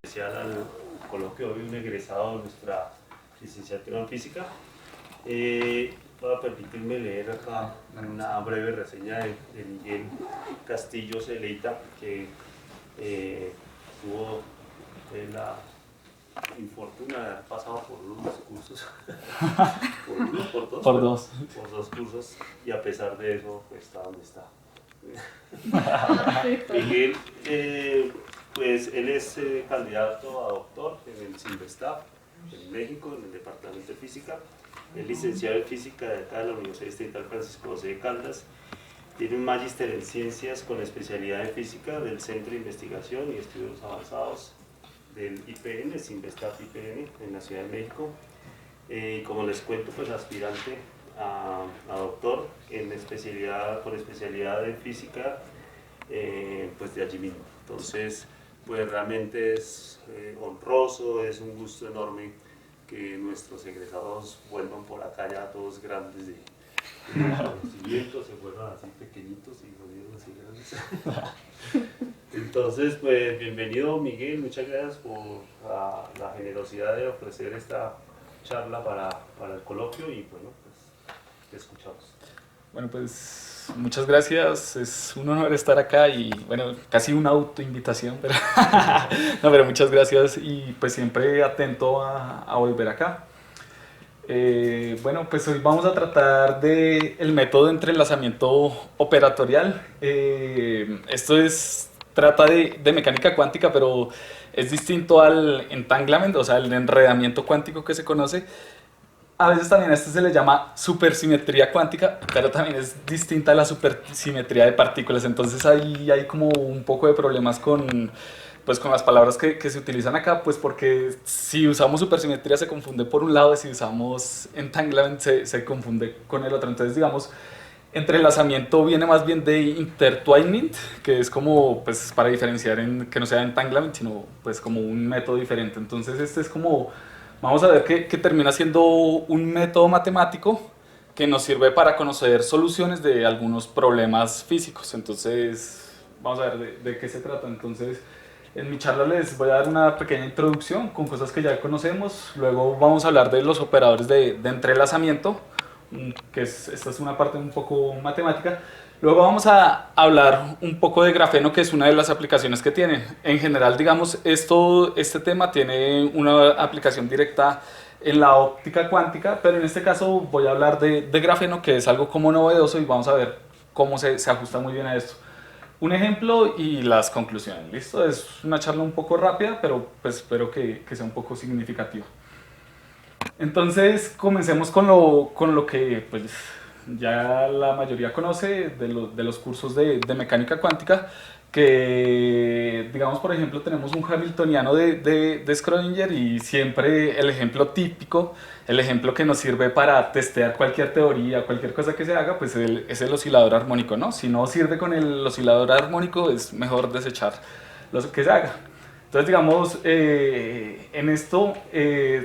especial al coloquio hoy un egresado de nuestra licenciatura en física. Voy a permitirme leer acá una breve reseña de Miguel Castillo Celeita, que tuvo la infortuna de haber pasado por unos cursos, por dos cursos, y a pesar de eso pues, está donde está. Miguel, pues él es candidato a doctor en el CINVESTAF, en México, en el Departamento de Física. Es licenciado en Física de acá de la Universidad Distrital Francisco José de Caldas. Tiene un magíster en Ciencias con especialidad en Física del Centro de Investigación y Estudios Avanzados del IPN, CINVESTAF IPN, en la Ciudad de México. Como les cuento, pues aspirante a doctor en con especialidad en Física, pues de allí mismo. Entonces, pues realmente es honroso, es un gusto enorme que nuestros egresados vuelvan por acá ya todos grandes de conocimiento, se vuelvan así pequeñitos y jodidos así grandes. Entonces, pues bienvenido Miguel, muchas gracias por la generosidad de ofrecer esta charla para el coloquio y bueno, pues te escuchamos. Bueno, pues muchas gracias, es un honor estar acá y bueno, casi una autoinvitación, pero, no, pero muchas gracias y pues siempre atento a volver acá. Bueno, pues hoy vamos a tratar del método de entrelazamiento operatorial. Esto trata de mecánica cuántica, pero es distinto al entanglement, o sea, el enredamiento cuántico que se conoce. A veces también a esto se le llama supersimetría cuántica, pero también es distinta a la supersimetría de partículas. Entonces ahí hay como un poco de problemas con las palabras que se utilizan acá, pues porque si usamos supersimetría se confunde por un lado y si usamos entanglement se confunde con el otro. Entonces digamos, entrelazamiento viene más bien de intertwinement, que es como pues para diferenciar que no sea entanglement, sino pues como un método diferente. Entonces este es como... Vamos a ver que termina siendo un método matemático que nos sirve para conocer soluciones de algunos problemas físicos. Entonces, vamos a ver de qué se trata. Entonces, en mi charla les voy a dar una pequeña introducción con cosas que ya conocemos. Luego vamos a hablar de los operadores de entrelazamiento, que esta es una parte un poco matemática. Luego vamos a hablar un poco de grafeno, que es una de las aplicaciones que tiene. En general, digamos, este tema tiene una aplicación directa en la óptica cuántica, pero en este caso voy a hablar de grafeno, que es algo como novedoso y vamos a ver cómo se ajusta muy bien a esto. Un ejemplo y las conclusiones. ¿Listo? Es una charla un poco rápida, pero pues espero que sea un poco significativa. Entonces, comencemos con lo que... pues, ya la mayoría conoce de los cursos de mecánica cuántica, que digamos por ejemplo tenemos un hamiltoniano de Schrödinger y siempre el ejemplo típico, el ejemplo que nos sirve para testear cualquier teoría, cualquier cosa que se haga, pues es el oscilador armónico, ¿no? Si no sirve con el oscilador armónico es mejor desechar lo que se haga. Entonces, digamos, en esto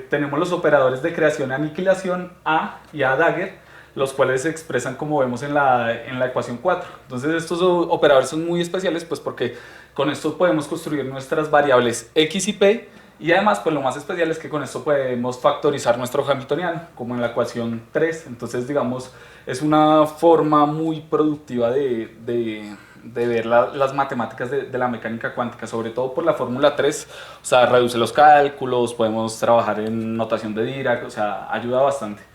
tenemos los operadores de creación y aniquilación A y A Dagger, los cuales se expresan como vemos en la ecuación 4. Entonces estos operadores son muy especiales pues porque con esto podemos construir nuestras variables x y p y además pues lo más especial es que con esto podemos factorizar nuestro hamiltoniano como en la ecuación 3. Entonces digamos es una forma muy productiva de ver las matemáticas de la mecánica cuántica, sobre todo por la fórmula 3, o sea, reduce los cálculos, podemos trabajar en notación de Dirac, o sea, ayuda bastante.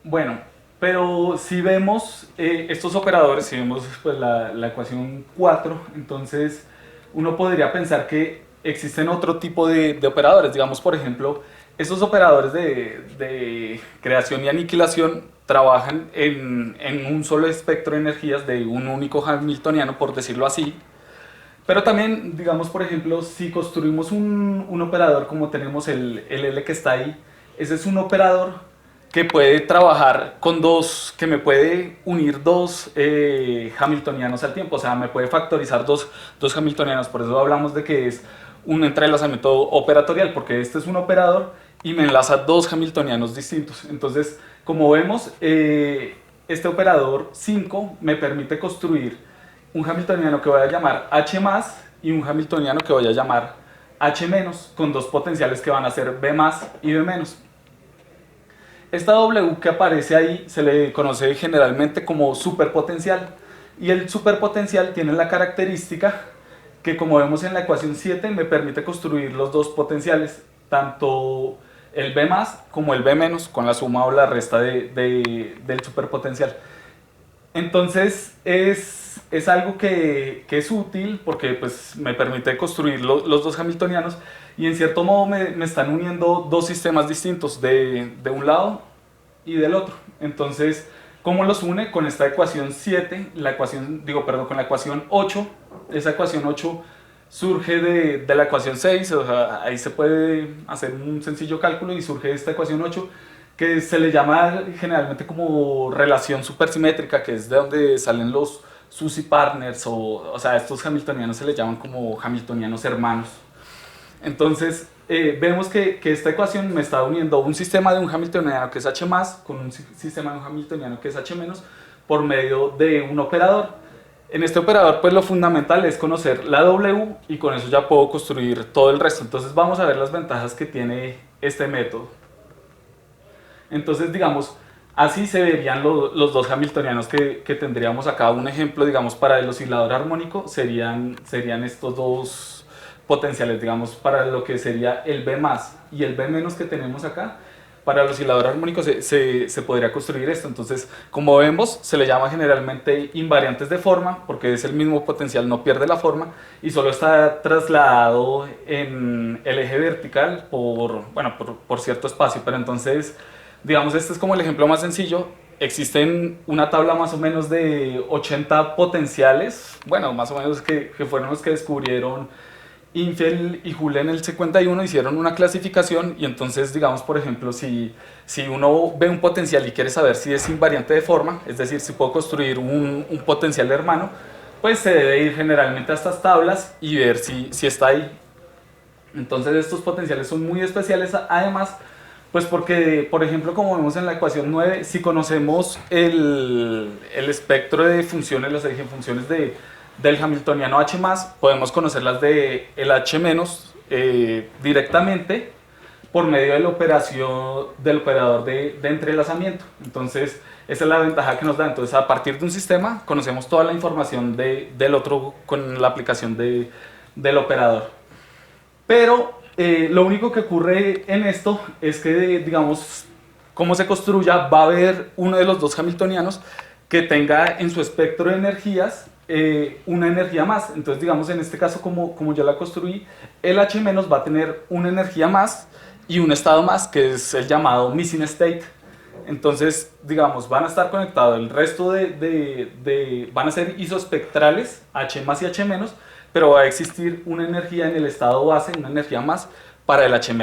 Bueno, pero si vemos estos operadores, si vemos pues, la ecuación 4, entonces uno podría pensar que existen otro tipo de operadores. Digamos, por ejemplo, estos operadores de creación y aniquilación trabajan en un solo espectro de energías de un único hamiltoniano, por decirlo así. Pero también, digamos, por ejemplo, si construimos un operador como tenemos el L que está ahí, ese es un operador que puede trabajar con que me puede unir dos hamiltonianos al tiempo, o sea, me puede factorizar dos hamiltonianos, por eso hablamos de que es un entrelazamiento operatorial, porque este es un operador y me enlaza dos hamiltonianos distintos. Entonces, como vemos, este operador 5 me permite construir un hamiltoniano que voy a llamar H más y un hamiltoniano que voy a llamar H menos, con dos potenciales que van a ser B más y B menos. Esta W que aparece ahí se le conoce generalmente como superpotencial, y el superpotencial tiene la característica que, como vemos en la ecuación 7, me permite construir los dos potenciales, tanto el B más como el B menos, con la suma o la resta del superpotencial. Entonces es algo que es útil porque pues, me permite construir los dos hamiltonianos, y en cierto modo me están uniendo dos sistemas distintos de un lado y del otro. Entonces, ¿cómo los une? Con esta ecuación 7, con la ecuación 8. Esa ecuación 8 surge de la ecuación 6, o sea, ahí se puede hacer un sencillo cálculo y surge esta ecuación 8, que se le llama generalmente como relación supersimétrica, que es de donde salen los Susy partners, o sea, estos hamiltonianos se les llaman como hamiltonianos hermanos. Entonces, vemos que esta ecuación me está uniendo un sistema de un hamiltoniano que es H más con un sistema de un hamiltoniano que es H menos por medio de un operador. En este operador, pues lo fundamental es conocer la W, y con eso ya puedo construir todo el resto. Entonces vamos a ver las ventajas que tiene este método. Entonces, digamos, así se verían los dos hamiltonianos que tendríamos acá. Un ejemplo, digamos, para el oscilador armónico serían estos dos potenciales, digamos, para lo que sería el B más y el B menos que tenemos acá. Para el oscilador armónico se podría construir esto. Entonces, como vemos, se le llama generalmente invariantes de forma, porque es el mismo potencial, no pierde la forma, y solo está trasladado en el eje vertical por cierto espacio. Pero entonces, digamos, este es como el ejemplo más sencillo. Existen una tabla más o menos de 80 potenciales, bueno, más o menos que fueron los que descubrieron Infeld y Joule en el 51, hicieron una clasificación, y entonces, digamos, por ejemplo, si uno ve un potencial y quiere saber si es invariante de forma, es decir, si puedo construir un potencial hermano, pues se debe ir generalmente a estas tablas y ver si está ahí. Entonces estos potenciales son muy especiales, además, pues porque, por ejemplo, como vemos en la ecuación 9, si conocemos el espectro de funciones, las eigenfunciones del hamiltoniano H+, podemos conocerlas del H- directamente por medio de la operación del operador de entrelazamiento. Entonces, esa es la ventaja que nos da. Entonces, a partir de un sistema, conocemos toda la información del otro con la aplicación del operador. Pero lo único que ocurre en esto es que, digamos, como se construya, va a haber uno de los dos hamiltonianos que tenga en su espectro de energías una energía más. Entonces, digamos, en este caso, como yo la construí, el H- va a tener una energía más y un estado más, que es el llamado missing state. Entonces, digamos, van a estar conectados el resto van a ser isospectrales, H+ y H-, pero va a existir una energía en el estado base, una energía más para el H-,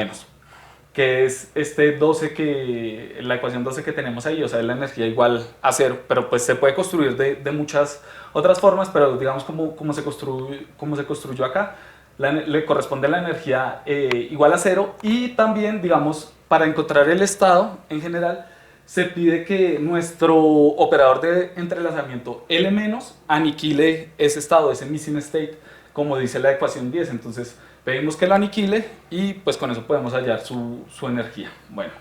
que es la ecuación 12 que tenemos ahí, o sea, la energía igual a cero, pero pues se puede construir de muchas otras formas, pero digamos como se construyó acá, le corresponde la energía igual a cero. Y también, digamos, para encontrar el estado en general, se pide que nuestro operador de entrelazamiento L- aniquile ese estado, ese missing state, como dice la ecuación 10. Entonces pedimos que lo aniquile y pues con eso podemos hallar su energía. Bueno,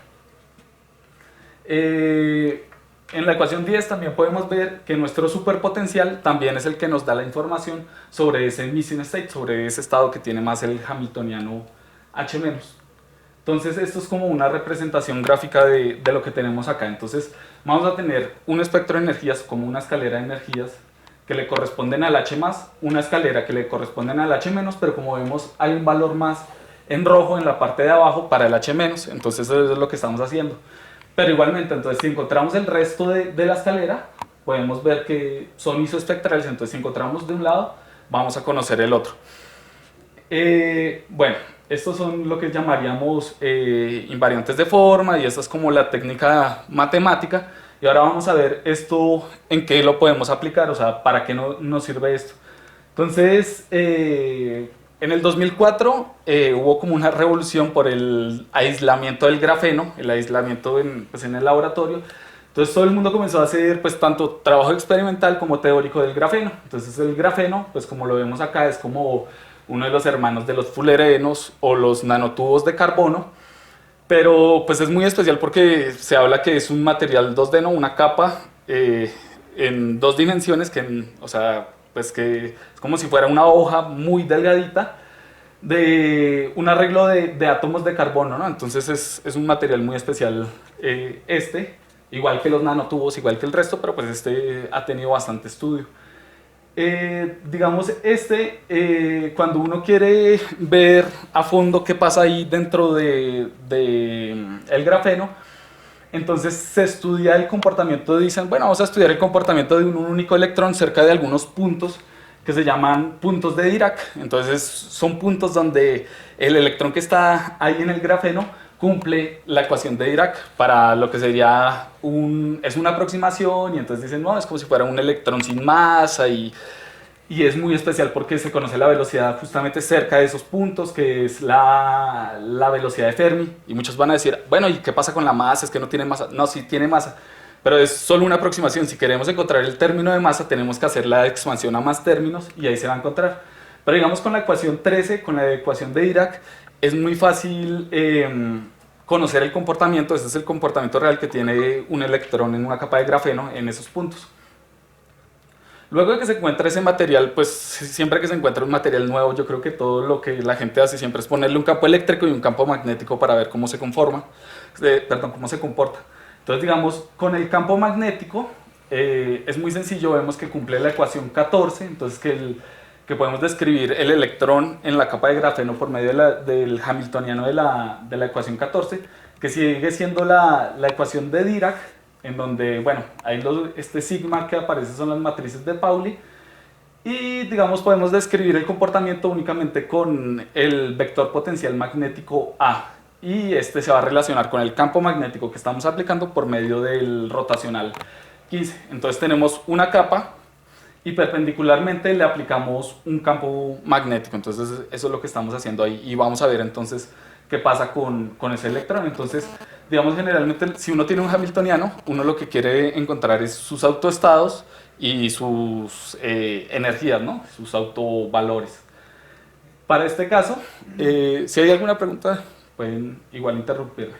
en la ecuación 10 también podemos ver que nuestro superpotencial también es el que nos da la información sobre ese missing state, sobre ese estado que tiene más el hamiltoniano H-. Entonces esto es como una representación gráfica de lo que tenemos acá. Entonces vamos a tener un espectro de energías como una escalera de energías que le corresponden al H+, una escalera que le corresponden al H-, pero como vemos hay un valor más en rojo en la parte de abajo para el H-, entonces eso es lo que estamos haciendo. Pero igualmente, entonces si encontramos el resto de la escalera, podemos ver que son isoespectrales. Entonces si encontramos de un lado, vamos a conocer el otro. Bueno, estos son lo que llamaríamos invariantes de forma, y esta es como la técnica matemática. Y ahora vamos a ver esto en qué lo podemos aplicar, o sea, para qué nos sirve esto. Entonces, en el 2004 hubo como una revolución por el aislamiento del grafeno, el aislamiento en el laboratorio, Entonces todo el mundo comenzó a hacer pues tanto trabajo experimental como teórico del grafeno. Entonces el grafeno, pues como lo vemos acá, es como uno de los hermanos de los fullerenos o los nanotubos de carbono, pero pues es muy especial porque se habla que es un material 2D, ¿no? Una capa en dos dimensiones, o sea, pues que es como si fuera una hoja muy delgadita de un arreglo de átomos de carbono, ¿no? Entonces es un material muy especial igual que los nanotubos, igual que el resto, pero pues este ha tenido bastante estudio. Digamos, cuando uno quiere ver a fondo qué pasa ahí dentro el grafeno, entonces se estudia el comportamiento, dicen, bueno, vamos a estudiar el comportamiento de un único electrón cerca de algunos puntos que se llaman puntos de Dirac. Entonces son puntos donde el electrón que está ahí en el grafeno cumple la ecuación de Dirac para lo que sería es una aproximación, y entonces dicen, no, es como si fuera un electrón sin masa, y es muy especial porque se conoce la velocidad justamente cerca de esos puntos, que es la velocidad de Fermi, y muchos van a decir, bueno, ¿y qué pasa con la masa? Es que no tiene masa. No, sí tiene masa, pero es solo una aproximación. Si queremos encontrar el término de masa, tenemos que hacer la expansión a más términos y ahí se va a encontrar. Pero digamos con la ecuación 13, con la ecuación de Dirac, es muy fácil conocer el comportamiento. Este es el comportamiento real que tiene un electrón en una capa de grafeno en esos puntos. Luego de que se encuentra ese material, pues siempre que se encuentra un material nuevo, yo creo que todo lo que la gente hace siempre es ponerle un campo eléctrico y un campo magnético para ver cómo se cómo se comporta. Entonces, digamos, con el campo magnético es muy sencillo. Vemos que cumple la ecuación 14, entonces que podemos describir el electrón en la capa de grafeno por medio del hamiltoniano de la ecuación 14, que sigue siendo la ecuación de Dirac, en donde, bueno, ahí este sigma que aparece son las matrices de Pauli, y digamos podemos describir el comportamiento únicamente con el vector potencial magnético A, y este se va a relacionar con el campo magnético que estamos aplicando por medio del rotacional 15. Entonces tenemos una capa y perpendicularmente le aplicamos un campo magnético. Entonces eso es lo que estamos haciendo ahí, y vamos a ver entonces qué pasa con ese electrón. Entonces, digamos, generalmente si uno tiene un hamiltoniano, uno lo que quiere encontrar es sus autoestados y sus energías, ¿no? Sus autovalores. Para este caso, si hay alguna pregunta, pueden igual interrumpirme.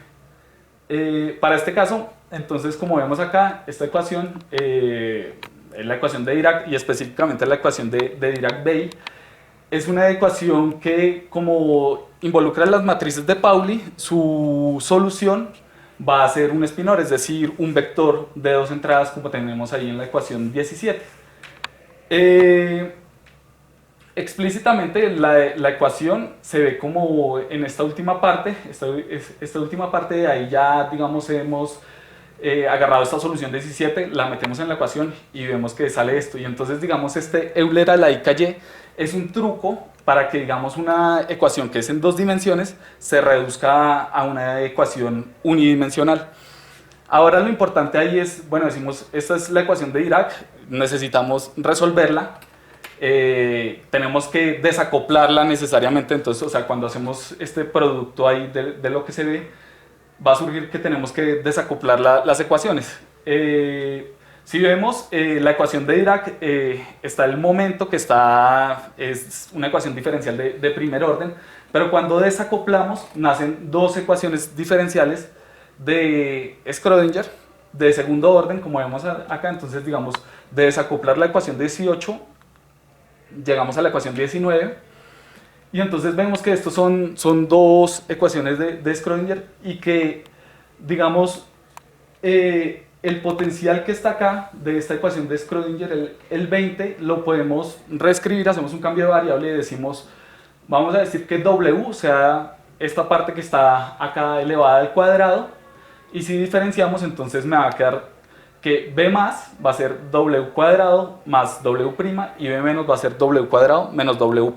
Para este caso, entonces, como vemos acá, esta ecuación es la ecuación de Dirac, y específicamente la ecuación de Dirac-Weil. Es una ecuación que, como involucra las matrices de Pauli, su solución va a ser un espinor, es decir, un vector de dos entradas, como tenemos ahí en la ecuación 17. Explícitamente la ecuación se ve como en esta última parte. Esta última parte de ahí ya, digamos, hemos agarrado esta solución 17, la metemos en la ecuación y vemos que sale esto. Y entonces, digamos, este Euler-Alaïca-Y es un truco para que, digamos, una ecuación que es en dos dimensiones se reduzca a una ecuación unidimensional. Ahora lo importante ahí es, bueno, decimos, esta es la ecuación de Dirac, necesitamos resolverla, tenemos que desacoplarla necesariamente. Entonces, o sea, cuando hacemos este producto ahí de lo que se ve, va a surgir que tenemos que desacoplar las ecuaciones. Si vemos la ecuación de Dirac, está el momento que es una ecuación diferencial de primer orden, pero cuando desacoplamos nacen dos ecuaciones diferenciales de Schrödinger de segundo orden, como vemos acá. Entonces, digamos, de desacoplar la ecuación 18, llegamos a la ecuación 19, y entonces vemos que estos son dos ecuaciones de Schrödinger, y que, digamos, el potencial que está acá de esta ecuación de Schrödinger, el 20, lo podemos reescribir. Hacemos un cambio de variable y decimos, vamos a decir que W sea esta parte que está acá elevada al cuadrado, y si diferenciamos, entonces me va a quedar que B más va a ser W cuadrado más W', y B menos va a ser W cuadrado menos W'.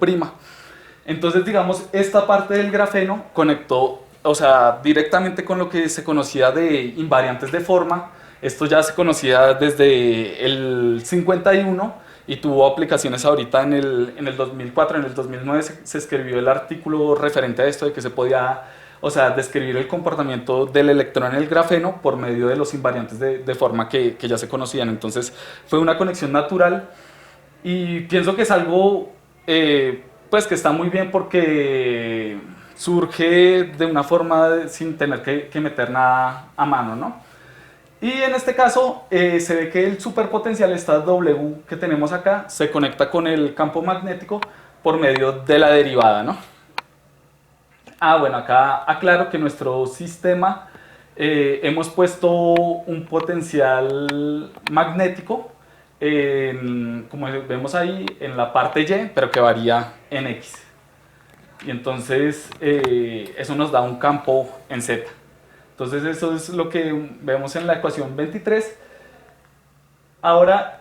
Entonces, digamos, esta parte del grafeno conectó, o sea, directamente con lo que se conocía de invariantes de forma. Esto ya se conocía desde el 51 y tuvo aplicaciones ahorita en el 2004, en el 2009 se escribió el artículo referente a esto, de que se podía, o sea, describir el comportamiento del electrón en el grafeno por medio de los invariantes de forma que ya se conocían. Entonces fue una conexión natural y pienso que es algo pues que está muy bien porque surge de una forma sin tener que meter nada a mano, ¿no? Y en este caso se ve que el superpotencial, esta W que tenemos acá, se conecta con el campo magnético por medio de la derivada, ¿no? Ah, bueno, acá aclaro que nuestro sistema hemos puesto un potencial magnético, como vemos ahí, en la parte Y, pero que varía en X. Y entonces eso nos da un campo en Z. Entonces eso es lo que vemos en la ecuación 23. Ahora,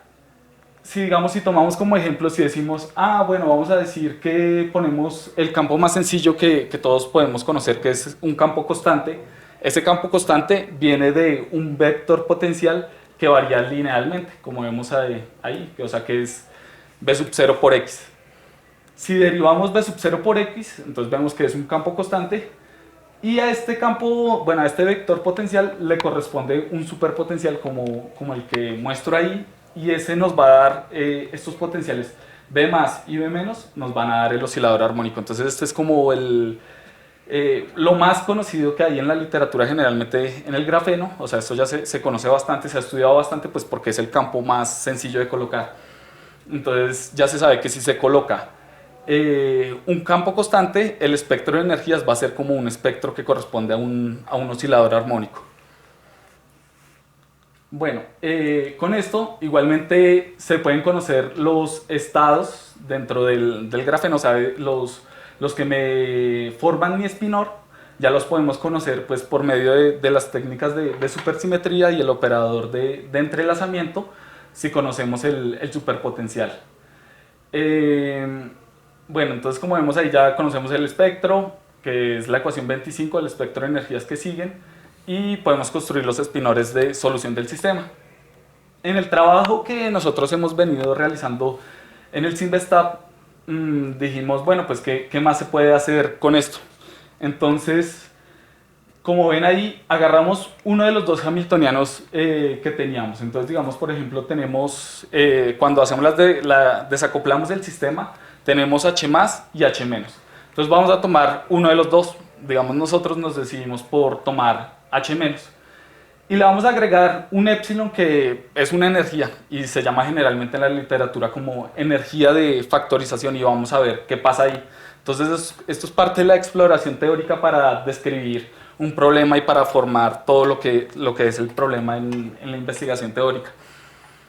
si tomamos como ejemplo, si decimos, bueno, vamos a decir que ponemos el campo más sencillo que todos podemos conocer, que es un campo constante. Ese campo constante viene de un vector potencial que varía linealmente, como vemos ahí, o sea que es b sub 0 por x. Si derivamos b sub 0 por x, entonces vemos que es un campo constante, y a este campo, bueno, a este vector potencial le corresponde un superpotencial como el que muestro ahí, y ese nos va a dar estos potenciales B más y B menos, nos van a dar el oscilador armónico. Entonces este es como lo más conocido que hay en la literatura generalmente en el grafeno. O sea, esto ya se conoce bastante, se ha estudiado bastante, pues porque es el campo más sencillo de colocar. Entonces ya se sabe que si se coloca un campo constante, el espectro de energías va a ser como un espectro que corresponde a un oscilador armónico. Bueno, con esto igualmente se pueden conocer los estados dentro del grafeno, o sea, los que me forman mi espinor, ya los podemos conocer pues, por medio de las técnicas de supersimetría y el operador de entrelazamiento, si conocemos el superpotencial. Bueno, entonces como vemos ahí ya conocemos el espectro, que es la ecuación 25, el espectro de energías que siguen, y podemos construir los espinores de solución del sistema. En el trabajo que nosotros hemos venido realizando en el SIMBESTAB, dijimos, bueno, pues ¿qué más se puede hacer con esto? Entonces, como ven ahí, agarramos uno de los dos hamiltonianos que teníamos. Entonces, digamos, por ejemplo, tenemos, cuando hacemos desacoplamos el sistema, tenemos H más y H menos. Entonces vamos a tomar uno de los dos. Digamos, nosotros nos decidimos por tomar H menos. Y le vamos a agregar un épsilon que es una energía y se llama generalmente en la literatura como energía de factorización, y vamos a ver qué pasa ahí. Entonces esto es parte de la exploración teórica para describir un problema y para formar todo lo que es el problema en la investigación teórica.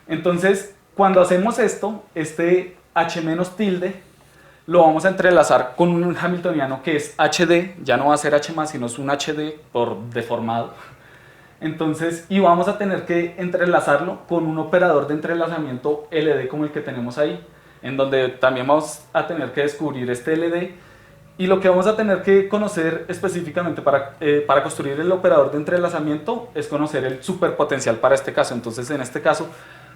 Entonces cuando hacemos esto, este H menos tilde lo vamos a entrelazar con un hamiltoniano que es HD, ya no va a ser H más, sino es un HD por deformado. Entonces, y vamos a tener que entrelazarlo con un operador de entrelazamiento LD como el que tenemos ahí, en donde también vamos a tener que descubrir este LD, y lo que vamos a tener que conocer específicamente para construir el operador de entrelazamiento es conocer el superpotencial para este caso. Entonces, en este caso,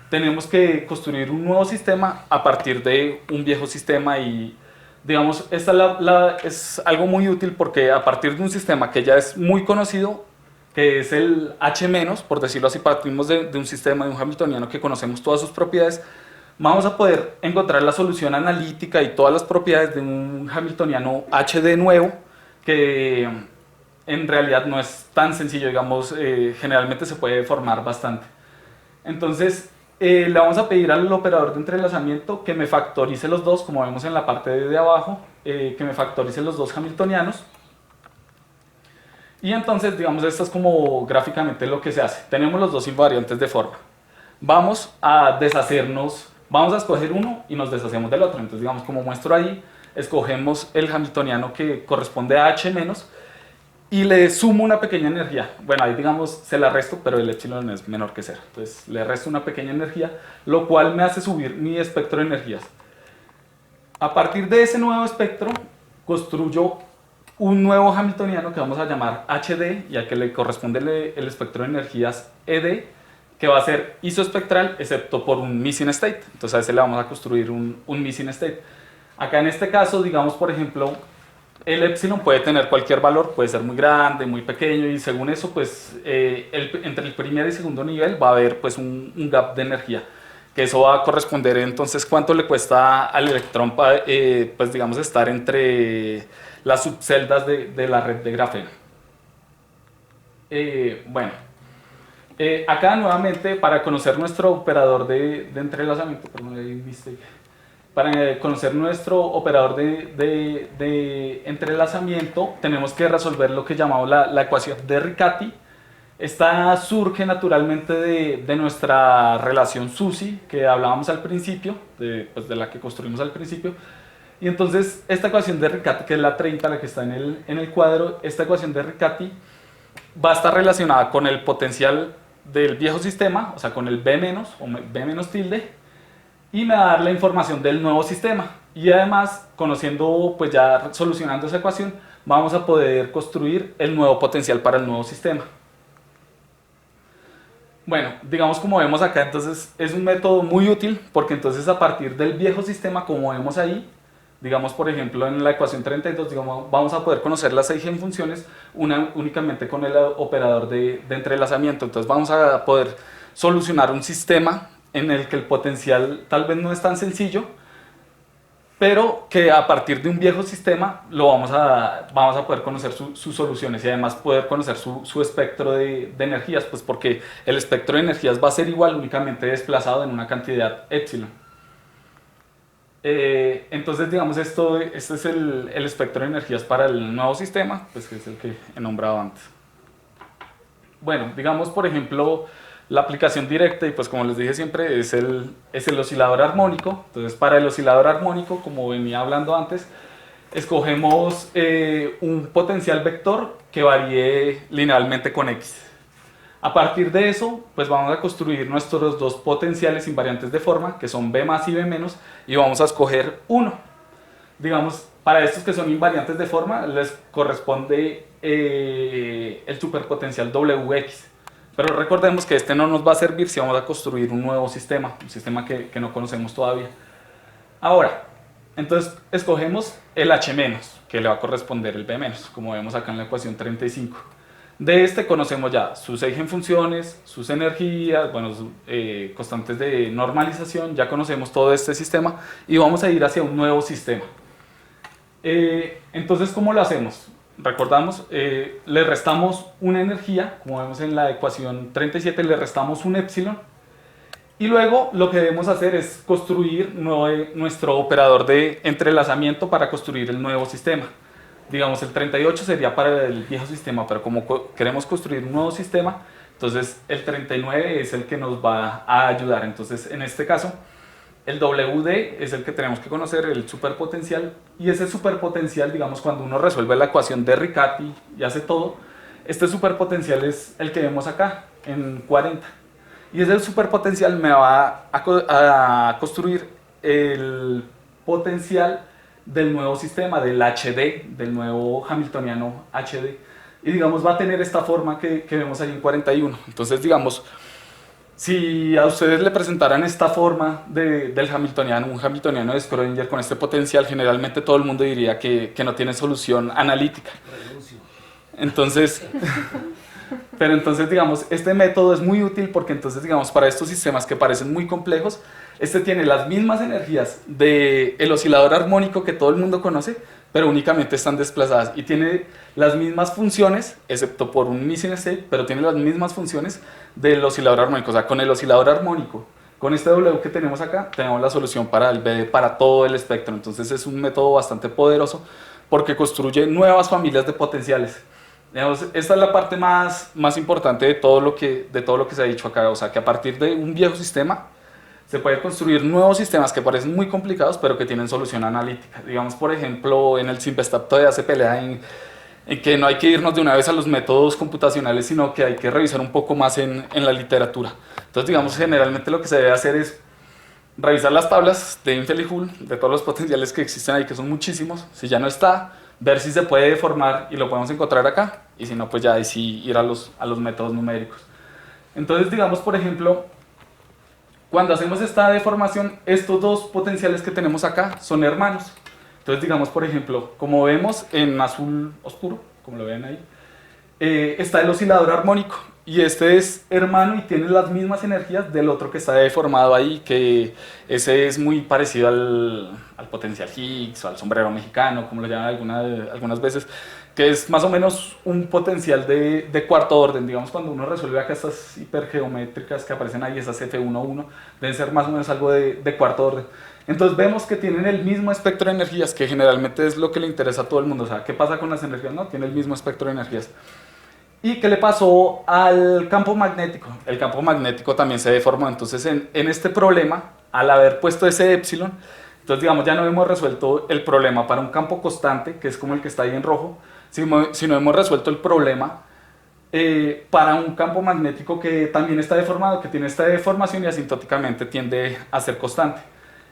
tenemos que construir un nuevo sistema a partir de un viejo sistema, y digamos, esta es algo muy útil porque a partir de un sistema que ya es muy conocido, que es el H-, por decirlo así, partimos de un sistema, de un hamiltoniano que conocemos todas sus propiedades, vamos a poder encontrar la solución analítica y todas las propiedades de un hamiltoniano HD nuevo, que en realidad no es tan sencillo, digamos, generalmente se puede formar bastante. Entonces, le vamos a pedir al operador de entrelazamiento que me factorice los dos, como vemos en la parte de abajo, que me factorice los dos hamiltonianos. Y entonces, digamos, esto es como gráficamente lo que se hace. Tenemos los dos invariantes de forma. Vamos a deshacernos, vamos a escoger uno y nos deshacemos del otro. Entonces, digamos, como muestro ahí, escogemos el hamiltoniano que corresponde a H menos y le sumo una pequeña energía. Bueno, ahí digamos se la resto, pero el epsilon es menor que 0. Entonces le resto una pequeña energía, lo cual me hace subir mi espectro de energías. A partir de ese nuevo espectro, construyo un nuevo hamiltoniano que vamos a llamar HD, y al que le corresponde el espectro de energías ED, que va a ser isoespectral, excepto por un missing state. Entonces a ese le vamos a construir un missing state. Acá en este caso, digamos, por ejemplo, el epsilon puede tener cualquier valor, puede ser muy grande, muy pequeño, y según eso, pues entre el primer y segundo nivel va a haber pues un gap de energía, que eso va a corresponder entonces cuánto le cuesta al electrón pues digamos estar entre las subceldas de la red de grafeno. Bueno, acá nuevamente para conocer nuestro operador de entrelazamiento, perdón, ahí viste, para conocer nuestro operador de entrelazamiento tenemos que resolver lo que llamamos la ecuación de Riccati. Esta surge naturalmente de nuestra relación SUSY que hablábamos al principio, pues de la que construimos al principio. Y entonces esta ecuación de Riccati, que es la 30, la que está en el cuadro, esta ecuación de Riccati va a estar relacionada con el potencial del viejo sistema, o sea, con el B- o B- tilde, y me va a dar la información del nuevo sistema. Y además, conociendo, pues ya solucionando esa ecuación, vamos a poder construir el nuevo potencial para el nuevo sistema. Bueno, digamos como vemos acá, entonces es un método muy útil porque entonces a partir del viejo sistema, como vemos ahí, digamos por ejemplo en la ecuación 32, digamos, vamos a poder conocer las eigenfunciones únicamente con el operador de entrelazamiento. Entonces vamos a poder solucionar un sistema en el que el potencial tal vez no es tan sencillo, pero que a partir de un viejo sistema vamos a poder conocer sus soluciones y además poder conocer su espectro de energías, pues porque el espectro de energías va a ser igual, únicamente desplazado en una cantidad epsilon. Entonces, digamos, este es el espectro de energías para el nuevo sistema, pues que es el que he nombrado antes. Bueno, digamos, por ejemplo, la aplicación directa, y pues como les dije siempre, es el oscilador armónico. Entonces, para el oscilador armónico, como venía hablando antes, escogemos un potencial vector que varíe linealmente con x. A partir de eso, pues vamos a construir nuestros dos potenciales invariantes de forma, que son B más y B menos, y vamos a escoger uno. Digamos, para estos que son invariantes de forma, les corresponde el superpotencial Wx. Pero recordemos que este no nos va a servir si vamos a construir un nuevo sistema, un sistema que no conocemos todavía. Ahora, entonces escogemos el H-, que le va a corresponder el B-, como vemos acá en la ecuación 35. De este conocemos ya sus eigenfunciones, sus energías, bueno, constantes de normalización, ya conocemos todo este sistema y vamos a ir hacia un nuevo sistema. Entonces, ¿cómo lo hacemos? Recordamos, le restamos una energía, como vemos en la ecuación 37, le restamos un epsilon, y luego lo que debemos hacer es construir nuestro operador de entrelazamiento para construir el nuevo sistema. Digamos, el 38 sería para el viejo sistema, pero como queremos construir un nuevo sistema, entonces el 39 es el que nos va a ayudar. Entonces, en este caso, el WD es el que tenemos que conocer, el superpotencial, y ese superpotencial, digamos, cuando uno resuelve la ecuación de Riccati y hace todo, este superpotencial es el que vemos acá, en 40. Y ese superpotencial me va a construir el potencial del nuevo sistema, del HD, del nuevo hamiltoniano HD. Y digamos, va a tener esta forma que vemos ahí en 41. Entonces, digamos, si a ustedes le presentaran esta forma del hamiltoniano, un hamiltoniano de Schrödinger con este potencial, generalmente todo el mundo diría que no tiene solución analítica. Entonces, pero entonces, digamos, este método es muy útil porque entonces, digamos, para estos sistemas que parecen muy complejos, este tiene las mismas energías del oscilador armónico que todo el mundo conoce, pero únicamente están desplazadas, y tiene las mismas funciones, excepto por un missing state, pero tiene las mismas funciones del oscilador armónico. O sea, con el oscilador armónico, con este W que tenemos acá, tenemos la solución para el BD, para todo el espectro. Entonces es un método bastante poderoso porque construye nuevas familias de potenciales. Digamos, esta es la parte más importante de todo lo que se ha dicho acá. O sea, que a partir de un viejo sistema se puede construir nuevos sistemas que parecen muy complicados, pero que tienen solución analítica. Digamos, por ejemplo, en el Simvestab todavía se pelea en que no hay que irnos de una vez a los métodos computacionales, sino que hay que revisar un poco más en la literatura. Entonces, digamos, generalmente lo que se debe hacer es revisar las tablas de Infel y Hull, de todos los potenciales que existen ahí, que son muchísimos. Si ya no está, ver si se puede deformar y lo podemos encontrar acá, y si no, pues ya ahí sí ir a los métodos numéricos. Entonces, digamos, por ejemplo, cuando hacemos esta deformación, estos dos potenciales que tenemos acá son hermanos. Entonces, digamos, por ejemplo, como vemos en azul oscuro, como lo ven ahí, está el oscilador armónico. Y este es hermano y tiene las mismas energías del otro que está deformado ahí, que ese es muy parecido al potencial Higgs o al sombrero mexicano, como lo llaman algunas veces, que es más o menos un potencial de cuarto orden. Digamos, cuando uno resuelve acá estas hipergeométricas que aparecen ahí, esas F11, deben ser más o menos algo de cuarto orden. Entonces vemos que tienen el mismo espectro de energías, que generalmente es lo que le interesa a todo el mundo. O sea, ¿qué pasa con las energías? No, tiene el mismo espectro de energías. ¿Y qué le pasó al campo magnético? El campo magnético también se deformó. Entonces, en este problema, al haber puesto ese épsilon, entonces, digamos, ya no hemos resuelto el problema para un campo constante, que es como el que está ahí en rojo, sino hemos resuelto el problema para un campo magnético que también está deformado, que tiene esta deformación y asintóticamente tiende a ser constante.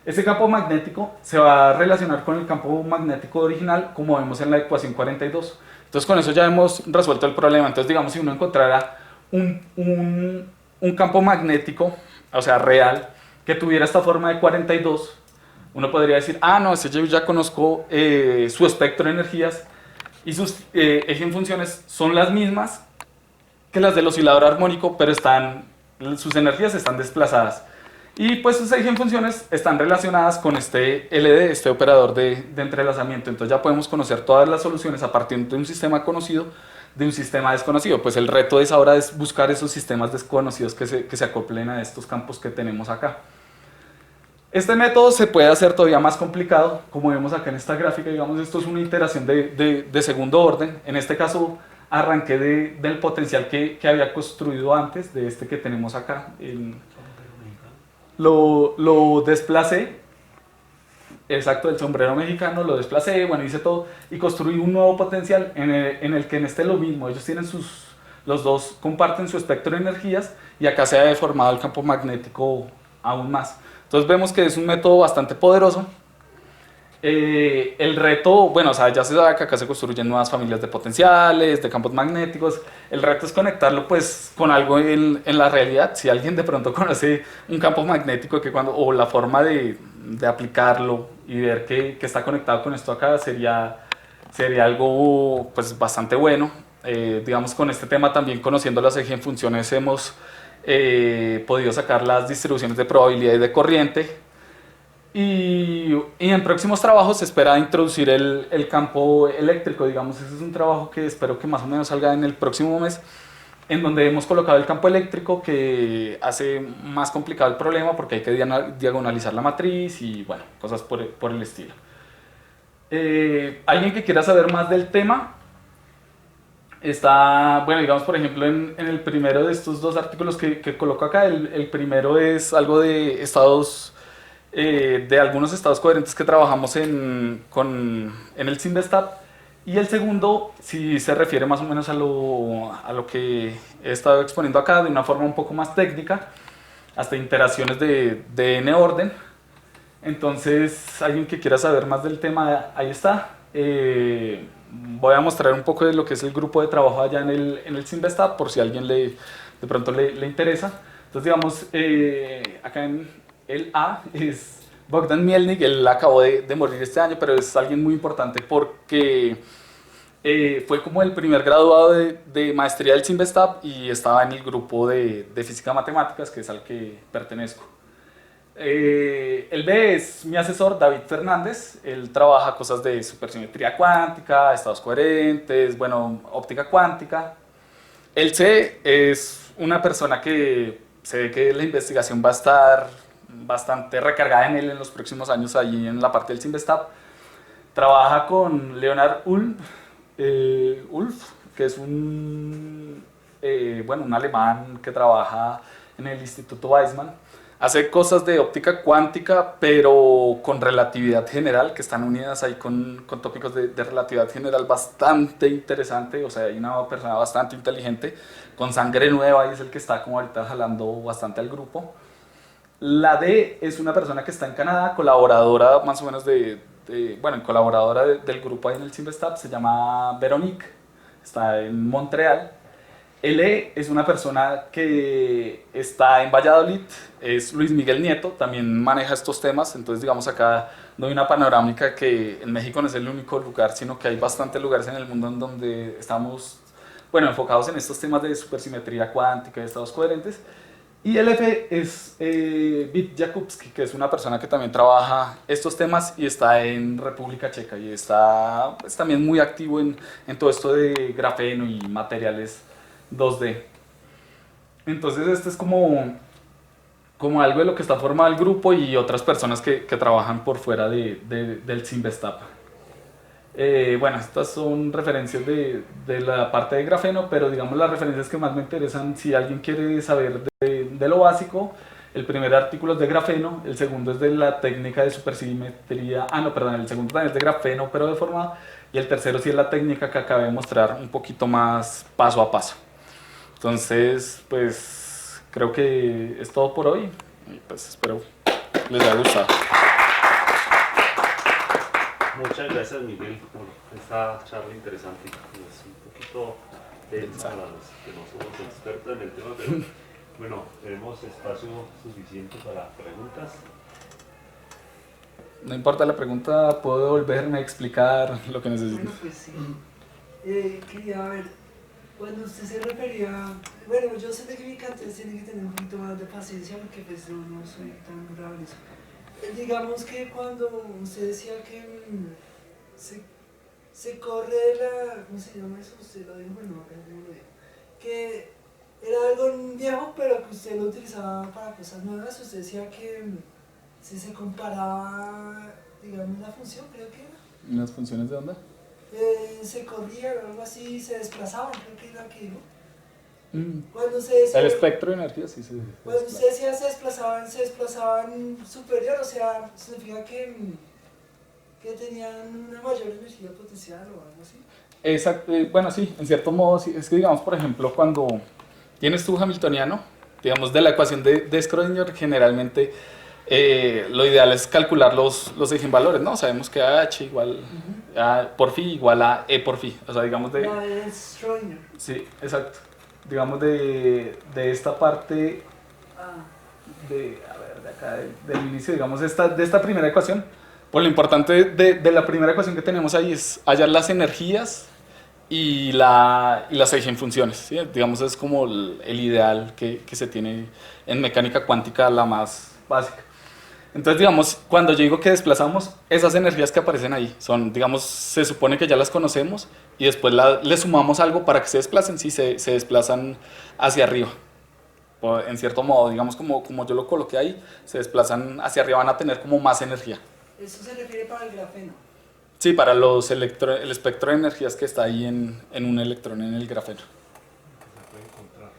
Ese campo magnético se va a relacionar con el campo magnético original, como vemos en la ecuación 42. Entonces, con eso ya hemos resuelto el problema. Entonces, digamos, si uno encontrara un campo magnético, o sea, real, que tuviera esta forma de 42, uno podría decir, ah, no, ese yo ya conozco su espectro de energías y sus eigenfunciones son las mismas que las del oscilador armónico, pero sus energías están desplazadas. Y pues sus eigenfunciones están relacionadas con este LD, este operador de entrelazamiento. Entonces ya podemos conocer todas las soluciones a partir de un sistema conocido, de un sistema desconocido. Pues el reto es ahora es buscar esos sistemas desconocidos que se acoplen a estos campos que tenemos acá. Este método se puede hacer todavía más complicado, como vemos acá en esta gráfica. Digamos, esto es una iteración de segundo orden. En este caso arranqué del potencial que había construido antes, de este que tenemos acá. Lo desplacé, exacto, del sombrero mexicano, lo desplacé, bueno, hice todo y construí un nuevo potencial en el que en este es lo mismo. Ellos tienen los dos comparten su espectro de energías y acá se ha deformado el campo magnético aún más. Entonces vemos que es un método bastante poderoso. El reto, bueno, o sea, ya se sabe que acá se construyen nuevas familias de potenciales, de campos magnéticos. El reto es conectarlo pues con algo en la realidad. Si alguien de pronto conoce un campo magnético o la forma de aplicarlo y ver que está conectado con esto acá sería algo pues bastante bueno. Digamos, con este tema también, conociendo las eigenfunciones, hemos podido sacar las distribuciones de probabilidad y de corriente. Y en próximos trabajos se espera introducir el campo eléctrico. Digamos, ese es un trabajo que espero que más o menos salga en el próximo mes, en donde hemos colocado el campo eléctrico, que hace más complicado el problema porque hay que diagonalizar la matriz y bueno, cosas por el estilo. ¿Alguien que quiera saber más del tema? Está, bueno, digamos, por ejemplo, en el primero de estos dos artículos que coloco acá, el primero es algo de de algunos estados coherentes que trabajamos en el SIMBESTAP, y el segundo sí se refiere más o menos a lo que he estado exponiendo acá de una forma un poco más técnica, hasta iteraciones de n orden. Entonces, alguien que quiera saber más del tema, ahí está. Voy a mostrar un poco de lo que es el grupo de trabajo allá en el SIMBESTAP, por si a alguien de pronto le interesa. Entonces, digamos, acá en el A es Bogdan Mielnik. Él acabó de morir este año, pero es alguien muy importante porque fue como el primer graduado de maestría del SIMBESTAP y estaba en el grupo de física matemáticas, que es al que pertenezco. El B es mi asesor, David Fernández. Él trabaja cosas de supersimetría cuántica, estados coherentes, bueno, óptica cuántica. El C es una persona que se ve que la investigación va a estar bastante recargada en él en los próximos años, ahí en la parte del SIMBESTAP. Trabaja con Leonard Ulf, que es un alemán que trabaja en el Instituto Weizmann. Hace cosas de óptica cuántica, pero con relatividad general, que están unidas ahí con tópicos de relatividad general bastante interesante. O sea, hay una persona bastante inteligente, con sangre nueva, y es el que está como ahorita jalando bastante al grupo. La D es una persona que está en Canadá, colaboradora más o menos colaboradora del grupo ahí en el SIMBESTAP. Se llama Veronique, está en Montreal. L es una persona que está en Valladolid, es Luis Miguel Nieto, también maneja estos temas, entonces digamos acá doy una panorámica que en México no es el único lugar, sino que hay bastantes lugares en el mundo en donde estamos, bueno, enfocados en estos temas de supersimetría cuántica y estados coherentes. Y el F es Vít Jakubski, que es una persona que también trabaja estos temas y está en República Checa y está pues, también muy activo en todo esto de grafeno y materiales 2D. Entonces este es como algo de lo que está formado el grupo y otras personas que trabajan por fuera del Simvestab. Bueno, estas son referencias de la parte de grafeno, pero digamos las referencias que más me interesan, si alguien quiere saber de lo básico, el primer artículo es de grafeno, el segundo es de la técnica de supersimetría, no, perdón, el segundo también es de grafeno pero deformado, y el tercero sí es la técnica que acabé de mostrar un poquito más paso a paso. Entonces, pues creo que es todo por hoy y pues espero les haya gustado. Muchas gracias, Miguel, por esta charla interesante. Es un poquito densa para los que no somos expertos en el tema, pero bueno, tenemos espacio suficiente para preguntas. No importa la pregunta, puedo volverme a explicar lo que necesite. Bueno, pues sí. Quería ver, cuando usted se refería, bueno, yo sé de que mi cantantes tienen que tener un poquito más de paciencia porque pues no soy tan bravo en eso. Digamos que cuando usted decía que se corre la, ¿cómo se llama eso? Usted lo dijo, bueno, no lo dijo. Que era algo viejo, pero que usted lo utilizaba para cosas nuevas. Usted decía que si se comparaba, digamos, la función, creo que era. ¿Las funciones de onda? Se corría o algo así, se desplazaban, creo que era aquí, ¿no? Mm. Cuando se decía, El espectro de energía sí se cuando usted decía se desplazaban superior, o sea, significa que tenían una mayor energía potencial o algo así. Exacto, bueno, sí, en cierto modo, sí. Es que digamos, por ejemplo, cuando tienes tu hamiltoniano, digamos, de la ecuación de Schrödinger, generalmente lo ideal es calcular los eigenvalores, ¿no? Sabemos que H igual a por phi igual a E por phi, o sea, digamos de... La de Schrödinger. Sí, exacto. Digamos de esta parte, Ah, a ver, de acá, del inicio, digamos, de esta primera ecuación. Pues lo importante de la primera ecuación que tenemos ahí es hallar las energías y las eigenfunciones, ¿sí? Digamos, es como el ideal que se tiene en mecánica cuántica, la más básica. Entonces, digamos, cuando yo digo que desplazamos, esas energías que aparecen ahí son, digamos, se supone que ya las conocemos y después le sumamos algo para que se desplacen, sí, se desplazan hacia arriba. En cierto modo, digamos, como yo lo coloqué ahí, se desplazan hacia arriba, van a tener como más energía. eso se refiere para el grafeno. Sí, para el espectro de energías que está ahí en un electrón en el grafeno. Se puede encontrar.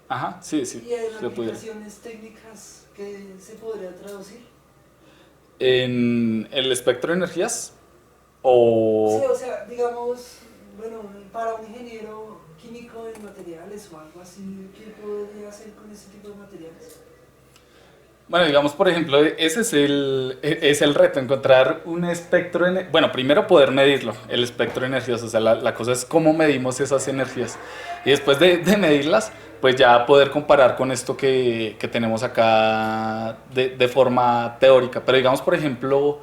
Ajá, sí, sí. Y hay se pudiera. aplicaciones técnicas que se podría traducir. En el espectro de energías o... Sí, o sea, digamos, bueno, para un ingeniero químico en materiales o algo así, ¿qué podría hacer con ese tipo de materiales? Bueno, digamos, por ejemplo, ese es el reto, encontrar un espectro, bueno, primero poder medirlo, el espectro de energías, o sea, la cosa es cómo medimos esas energías. Y después de medirlas, pues ya poder comparar con esto que tenemos acá de forma teórica. Pero digamos, por ejemplo...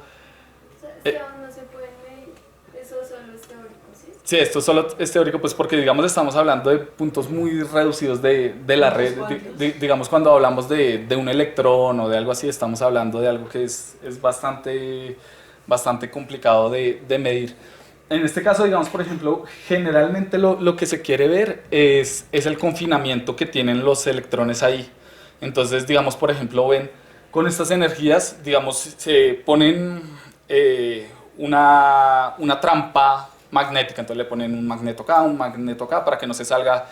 Si aún no se puede medir, eso solo es teórico, ¿sí? Sí, esto solo es teórico, pues porque digamos estamos hablando de puntos muy reducidos de la red. Digamos cuando hablamos de un electrón o de algo así, estamos hablando de algo que es bastante complicado de medir. En este caso, digamos, por ejemplo, generalmente lo que se quiere ver es el confinamiento que tienen los electrones ahí. Entonces, digamos, por ejemplo, ven, con estas energías, digamos, se ponen una trampa magnética, entonces le ponen un magneto acá para que no se salga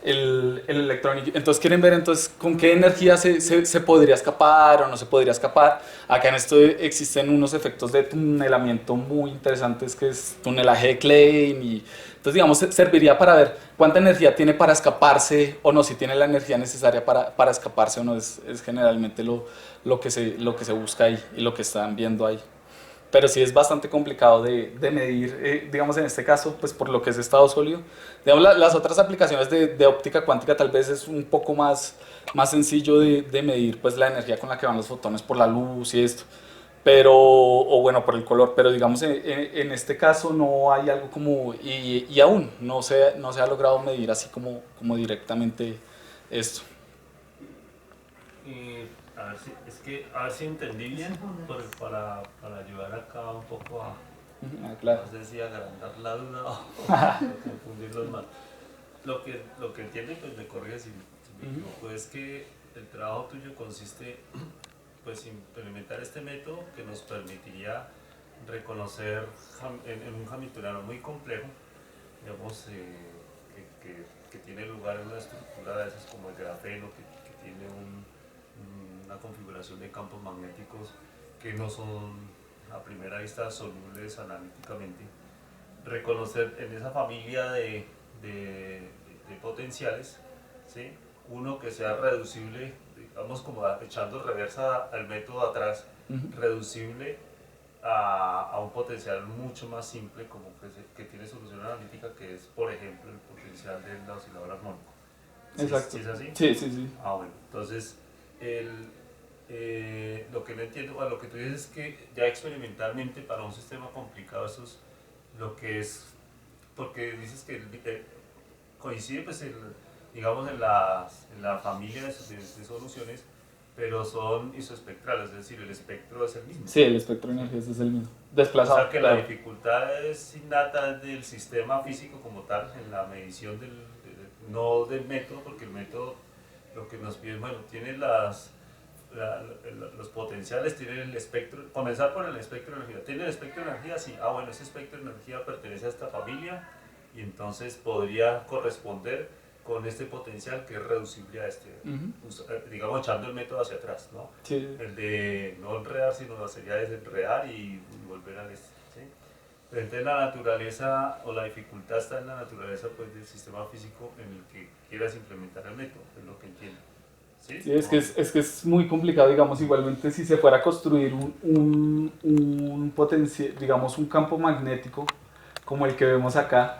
el electrón. Entonces quieren ver entonces con qué energía se podría escapar o no se podría escapar. Acá en esto existen unos efectos de tunelamiento muy interesantes, que es tunelaje de Klein, y entonces digamos serviría para ver cuánta energía tiene para escaparse o no, si tiene la energía necesaria para escaparse o no, es generalmente lo que se busca ahí y lo que están viendo ahí. pero sí es bastante complicado de medir, digamos en este caso, pues por lo que es estado sólido. Digamos, las otras aplicaciones de óptica cuántica tal vez es un poco más sencillo de medir pues la energía con la que van los fotones por la luz y esto, pero, o bueno, por el color, pero digamos en este caso no hay algo como, y aún no se ha logrado medir así como directamente esto. Y a ver si entendí bien, para ayudar acá un poco a, Claro. no sé si agrandar la duda o confundirlos más. Lo que entiendo, y pues me corrige si me equivoco, es que el trabajo tuyo consiste pues implementar este método que nos permitiría reconocer en un Hamiltoniano muy complejo, digamos, que tiene lugar en una estructura de esas como el grafeno, que tiene una configuración de campos magnéticos que no son a primera vista solubles analíticamente, reconocer en esa familia de potenciales, ¿sí? Uno que sea reducible, digamos como echando reversa al método atrás, reducible a un potencial mucho más simple como que tiene solución analítica, que es por ejemplo el potencial del oscilador armónico. Exacto. ¿Sí es así? Sí. Ah, bueno, entonces lo que no entiendo, bueno, lo que tú dices es que ya experimentalmente para un sistema complicado eso es lo que es, porque dices que coincide pues digamos en la familia de soluciones, pero son isoespectrales, es decir, el espectro es el mismo. Sí, el espectro de energías es el mismo. Desplazado. O sea que la dificultad es innata del sistema físico como tal, en la medición no del método, porque el método lo que nos pide, bueno, tiene los potenciales, tiene el espectro, comenzar por el espectro de energía. ¿Tiene el espectro de energía? Sí. Ah, bueno, ese espectro de energía pertenece a esta familia y entonces podría corresponder con este potencial que es reducible a este, digamos, echando el método hacia atrás, ¿no? Sí. El de no enredar, sino sería desenredar y volver al este, ¿sí? Pero entonces la naturaleza o la dificultad está en la naturaleza pues, del sistema físico en el que quieras implementar el método, es lo que entiendo. ¿Sí? Sí, es que es muy complicado, digamos, igualmente si se fuera a construir un potencial, digamos, un campo magnético como el que vemos acá,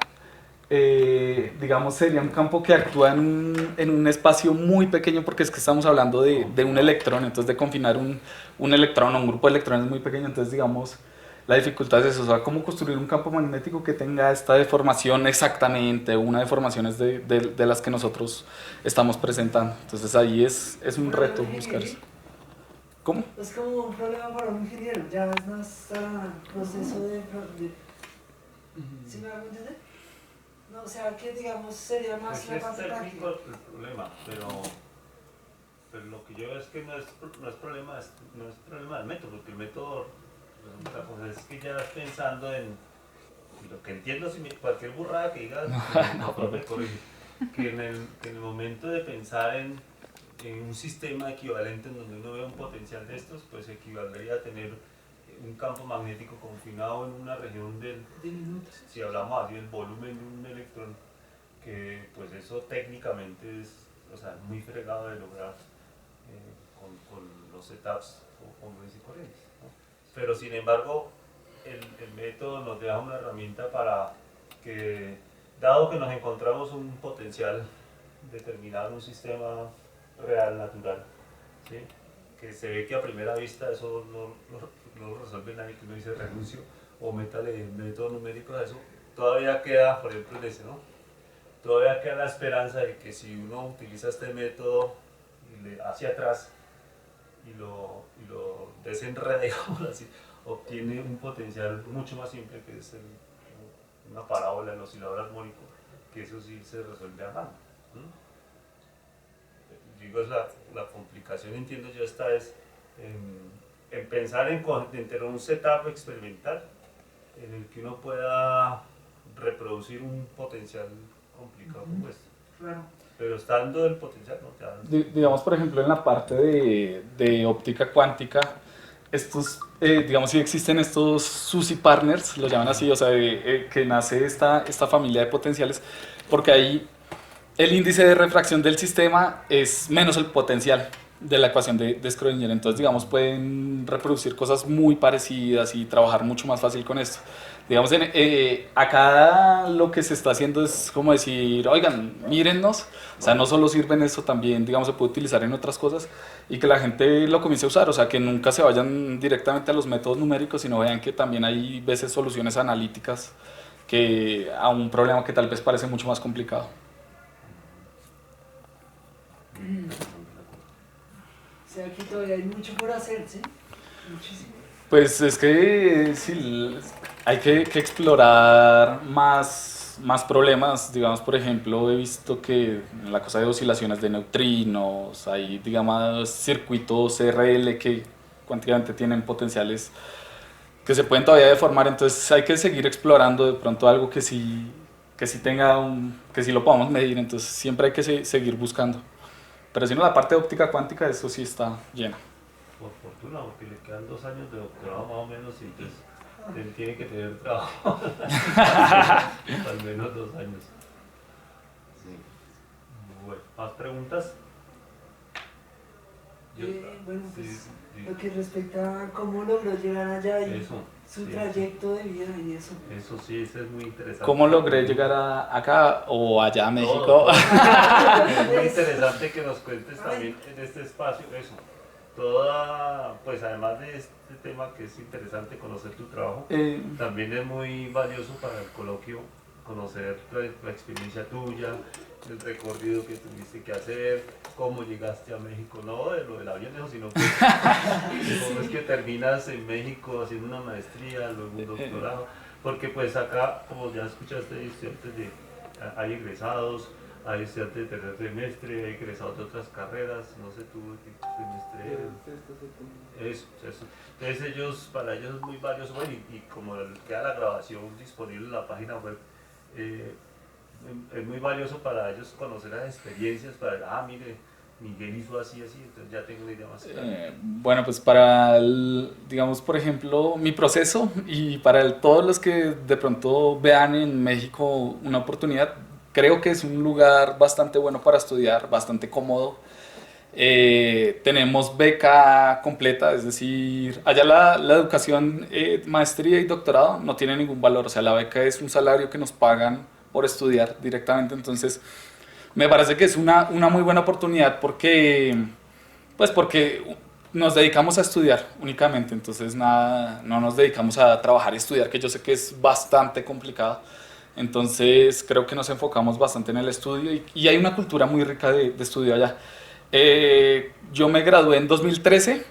digamos, sería un campo que actúa en un espacio muy pequeño, porque es que estamos hablando de un electrón, entonces de confinar un electrón o un grupo de electrones muy pequeño, entonces digamos, la dificultad es eso, o sea, cómo construir un campo magnético que tenga esta deformación exactamente, una deformación es de las que nosotros estamos presentando, entonces ahí es un reto buscar eso. ¿Cómo? Es como un problema para un ingeniero, ya es más proceso de ¿sí me hago entender? No, o sea, que digamos sería más una parte práctica. Es el problema, pero lo que yo veo es que no es problema del método, porque el método, la cosa es que ya estás pensando en lo que entiendo, si cualquier burrada que digas, me corrige, que en el momento de pensar en un sistema equivalente en donde uno ve un potencial de estos, pues equivaldría a tener un campo magnético confinado en una región si hablamos así del volumen de un electrón, que pues eso técnicamente es, o sea, muy fregado de lograr con los setups comunes y corrientes, ¿no? Pero sin embargo el método nos deja una herramienta para que, dado que nos encontramos un potencial determinado en un sistema real, natural, ¿sí? Que se ve que a primera vista eso no lo resuelve nadie, que uno dice renuncio o métale método numérico a eso, todavía queda, por ejemplo en ese, ¿no? Todavía queda la esperanza de que si uno utiliza este método hacia atrás y lo desenreda, digamos así, obtiene un potencial mucho más simple, que es una parábola, el oscilador armónico, que eso sí se resuelve a mano. Digo, la complicación, entiendo yo, esta es en pensar en tener un setup experimental en el que uno pueda reproducir un potencial complicado como este. Claro. Pero estando el potencial, ¿no? Digamos, por ejemplo, en la parte de óptica cuántica, estos, digamos, sí existen estos SUSY partners, lo llaman así, o sea, que nace esta familia de potenciales, porque ahí el índice de refracción del sistema es menos el potencial. de la ecuación de Schrödinger. Entonces, digamos, pueden reproducir cosas muy parecidas y trabajar mucho más fácil con esto. Digamos, acá lo que se está haciendo es como decir, oigan, mírennos, o sea, no solo sirve en esto, también, digamos, se puede utilizar en otras cosas y que la gente lo comience a usar, o sea, que nunca se vayan directamente a los métodos numéricos, sino vean que también hay veces soluciones analíticas que a un problema que tal vez parece mucho más complicado. O sea, que todavía hay mucho por hacer, ¿sí? Muchísimo. Pues es que sí, hay que explorar más problemas. Digamos, por ejemplo, he visto que en la cosa de oscilaciones de neutrinos, hay, digamos, circuitos CRL que cuánticamente tienen potenciales que se pueden todavía deformar. Entonces hay que seguir explorando de pronto algo que sí tenga que sí lo podamos medir. Entonces siempre hay que seguir buscando. Pero si no, la parte de óptica cuántica, eso sí está llena. Por fortuna, porque le quedan 2 años de doctorado más o menos y entonces él tiene que tener trabajo. Al menos 2 años. Sí. Bueno, ¿más preguntas? Bueno, pues sí. lo que respecta a cómo logró llegar allá y Eso, su sí. trayecto de vida y eso. Eso sí, eso es muy interesante. ¿Cómo logré llegar acá o allá a México? Todo. Es muy interesante que nos cuentes también en este espacio eso. Toda, pues además de este tema que es interesante conocer tu trabajo, también es muy valioso para el coloquio conocer la experiencia tuya, el recorrido que tuviste que hacer, cómo llegaste a México, no de lo del avión, sino que cómo es que terminas en México haciendo una maestría, luego un doctorado, porque pues acá, como ya escuchaste, hay estudiantes hay egresados, hay estudiantes de tercer semestre, hay egresados de otras carreras, no sé tú qué semestre eres. Eso. Entonces para ellos es muy valioso, bueno, y como queda la grabación disponible en la página web, es muy valioso para ellos conocer las experiencias, para mire, Miguel hizo así, entonces ya tengo una idea más clara. Bueno, pues digamos, por ejemplo, mi proceso y para todos los que de pronto vean en México una oportunidad, creo que es un lugar bastante bueno para estudiar, bastante cómodo. Tenemos beca completa, es decir, allá la educación, maestría y doctorado no tiene ningún valor, o sea, la beca es un salario que nos pagan por estudiar directamente, entonces me parece que es una muy buena oportunidad porque nos dedicamos a estudiar únicamente, entonces no nos dedicamos a trabajar y estudiar, que yo sé que es bastante complicado. Entonces creo que nos enfocamos bastante en el estudio y hay una cultura muy rica de estudio allá. Yo me gradué en 2013,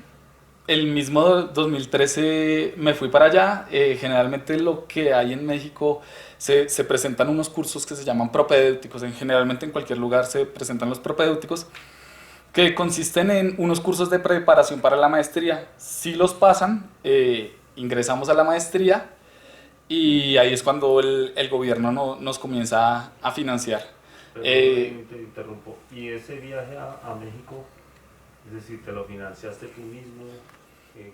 el mismo 2013 me fui para allá. Generalmente lo que hay en México se presentan unos cursos que se llaman propedéuticos. Generalmente en cualquier lugar se presentan los propedéuticos, que consisten en unos cursos de preparación para la maestría. Si los pasan, ingresamos a la maestría y ahí es cuando el gobierno nos comienza a financiar. Perdón, te interrumpo. ¿Y ese viaje a México, es decir, te lo financiaste tú mismo?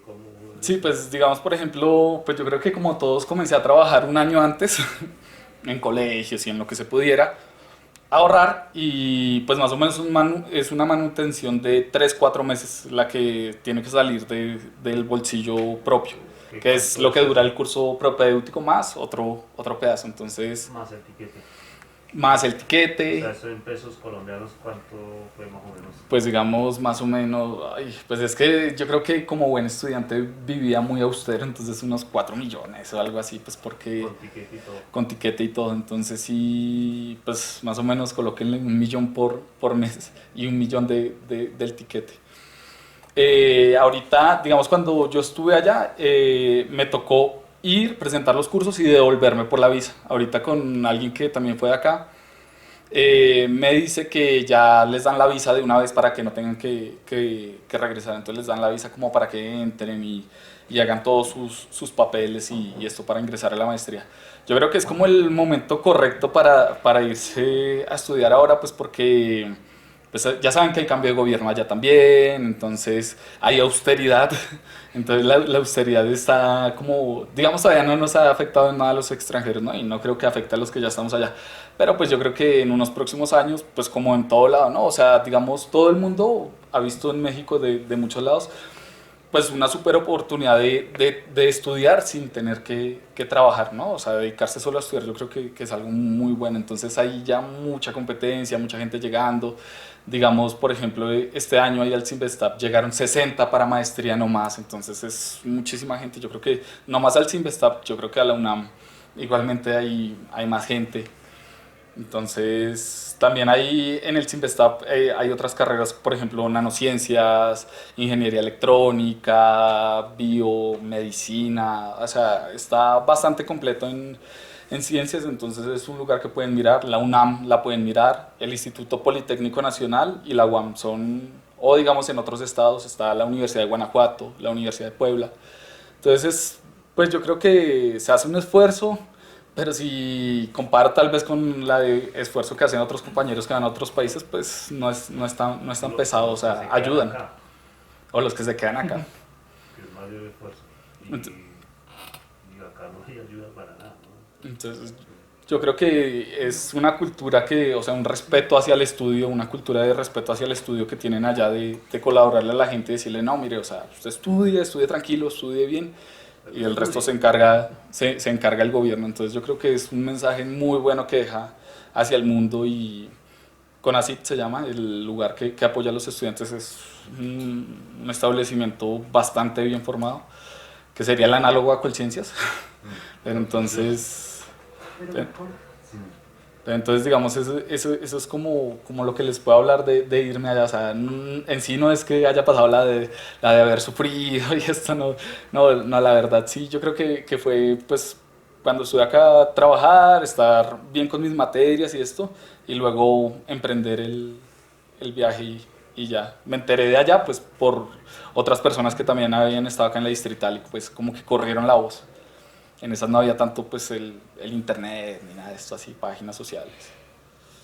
¿Cómo? Sí, pues digamos, por ejemplo, pues yo creo que como todos comencé a trabajar un año antes en colegios y en lo que se pudiera ahorrar y pues más o menos es una manutención de 3-4 meses la que tiene que salir del bolsillo propio, que es lo que dura el curso propedéutico más otro pedazo, entonces... Más el tiquete. O sea, eso en pesos colombianos, ¿cuánto fue más o menos? Pues digamos, más o menos, pues es que yo creo que como buen estudiante vivía muy austero, entonces unos 4 millones o algo así, pues porque... Con tiquete y todo. Con tiquete y todo, entonces sí, pues más o menos colóquenle 1 millón por mes y 1 millón del tiquete. Ahorita, digamos, cuando yo estuve allá, me tocó ir, presentar los cursos y devolverme por la visa. Ahorita con alguien que también fue de acá, me dice que ya les dan la visa de una vez para que no tengan que regresar, entonces les dan la visa como para que entren y hagan todos sus papeles y esto para ingresar a la maestría. Yo creo que es como el momento correcto para irse a estudiar ahora, pues porque pues ya saben que hay cambio de gobierno allá también, entonces hay austeridad, entonces la austeridad está como, digamos, todavía no nos ha afectado en nada a los extranjeros, ¿no? Y no creo que afecte a los que ya estamos allá, pero pues yo creo que en unos próximos años, pues como en todo lado, ¿no? O sea, digamos, todo el mundo ha visto en México de muchos lados pues una super oportunidad de estudiar sin tener que trabajar, ¿no? O sea, dedicarse solo a estudiar yo creo que es algo muy bueno. Entonces hay ya mucha competencia, mucha gente llegando. Digamos, por ejemplo, este año ahí al Simvestab llegaron 60 para maestría nomás. Entonces es muchísima gente. Yo creo que nomás al Simvestab, yo creo que a la UNAM igualmente hay más gente. Entonces, también hay en el Simvestab hay otras carreras, por ejemplo, nanociencias, ingeniería electrónica, biomedicina, o sea, está bastante completo en ciencias, entonces es un lugar que pueden mirar, la UNAM la pueden mirar, el Instituto Politécnico Nacional y la UAM son, o digamos en otros estados está la Universidad de Guanajuato, la Universidad de Puebla, entonces, pues yo creo que se hace un esfuerzo. Pero si comparo tal vez con la de esfuerzo que hacen otros compañeros que van a otros países, pues no es tan pesado, o sea, ayudan. Acá, O los que se quedan acá. que es mayor esfuerzo. Ent- Y acá no hay ayuda para nada, ¿no? Entonces, yo creo que es una cultura que, o sea, un respeto hacia el estudio, una cultura de respeto hacia el estudio que tienen allá de colaborarle a la gente y decirle, no, mire, o sea, usted estudie tranquilo, estudie bien. Y el resto se encarga el gobierno. Entonces yo creo que es un mensaje muy bueno que deja hacia el mundo y CONACYT se llama, el lugar que apoya a los estudiantes, es un establecimiento bastante bien formado, que sería el análogo a Colciencias. Pero entonces, Pero eh, mejor. Sí. entonces digamos, eso es como lo que les puedo hablar de irme allá. O sea, en sí no es que haya pasado la de haber sufrido y esto, no, la verdad sí, yo creo que fue pues cuando estuve acá a trabajar, estar bien con mis materias y esto, y luego emprender el viaje y ya. Me enteré de allá pues por otras personas que también habían estado acá en la distrital y pues como que corrieron la voz. En esas no había tanto pues el internet ni nada de esto así, páginas sociales.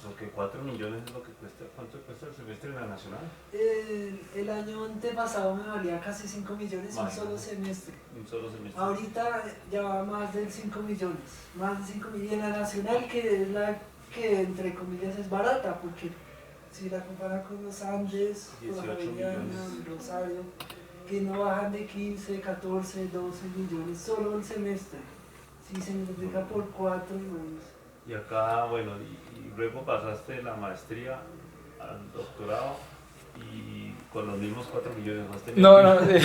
Lo que 4 millones es lo que cuesta. ¿Cuánto cuesta el semestre en la nacional? El año antepasado me valía casi 5 millones un Imagínate. solo semestre. Un solo semestre. Ahorita ya va más de 5 millones. Más de 5 millones. Y en la nacional, que es la que entre comillas es barata, porque si la comparan con los Andes, con la 18 Javeriana, millones. Rosario, que no bajan de 15, 14, 12 millones solo el semestre. Si se multiplica por 4, no. Y acá, bueno, y luego pasaste de la maestría al doctorado y con los mismos 4 millones más tenías.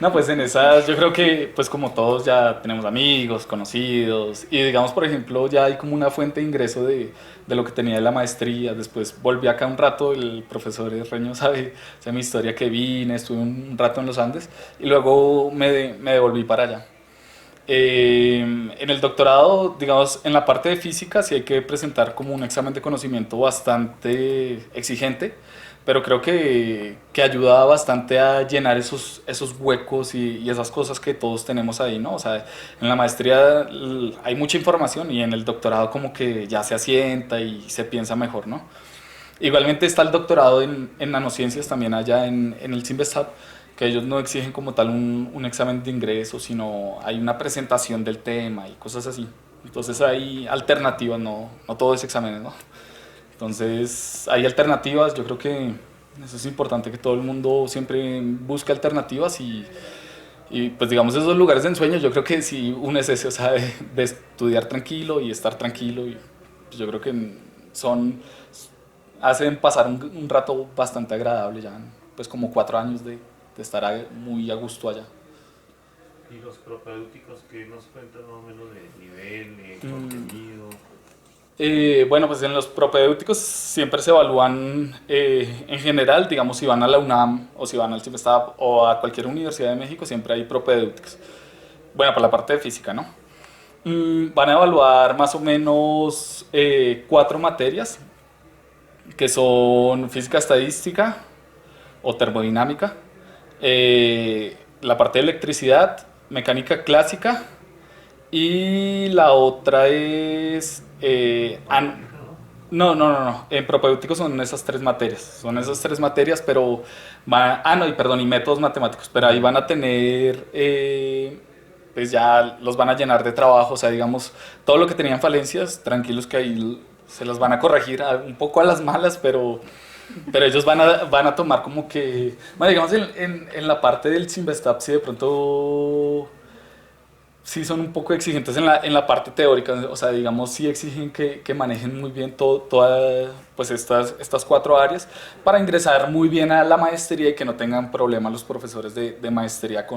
No, pues en esas yo creo que pues como todos ya tenemos amigos, conocidos y digamos por ejemplo ya hay como una fuente de ingreso de lo que tenía de la maestría, después volví acá un rato, el profesor Reño sabe mi historia que vine, estuve un rato en los Andes y luego me devolví para allá. En el doctorado, digamos, en la parte de física sí hay que presentar como un examen de conocimiento bastante exigente, pero creo que ayuda bastante a llenar esos huecos y esas cosas que todos tenemos ahí, ¿no? O sea, en la maestría hay mucha información y en el doctorado como que ya se asienta y se piensa mejor, ¿no? Igualmente está el doctorado en nanociencias también allá en el Simvestab, que ellos no exigen como tal un examen de ingreso, sino hay una presentación del tema y cosas así. Entonces hay alternativas, no todo es exámenes, ¿no? Entonces hay alternativas, yo creo que eso es importante, que todo el mundo siempre busque alternativas y pues digamos esos lugares de ensueño, yo creo que si uno es ese, o sea, de estudiar tranquilo y estar tranquilo, y pues yo creo que hacen pasar un rato bastante agradable ya, pues como 4 años de estar muy a gusto allá. Y los propedéuticos que nos cuentan más o menos de nivel, de contenido. Bueno, pues en los propedéuticos siempre se evalúan en general, digamos, si van a la UNAM o si van al CIMESTAB o a cualquier universidad de México, siempre hay propedéuticos. Bueno, por la parte de física, ¿no? Van a evaluar más o menos 4 materias, que son física estadística o termodinámica, la parte de electricidad, mecánica clásica y la otra es No. En propedéuticos son esas tres materias. Son esas tres materias, pero no, y perdón, y métodos matemáticos. Pero ahí van a tener, pues ya los van a llenar de trabajo. O sea, digamos, todo lo que tenían falencias, tranquilos que ahí se las van a corregir un poco a las malas, pero ellos van a tomar como que, bueno, digamos, en la parte del Simvestab, si de pronto sí son un poco exigentes en la parte teórica, o sea, digamos, sí exigen que manejen muy bien todas pues estas cuatro áreas para ingresar muy bien a la maestría y que no tengan problemas los profesores de maestría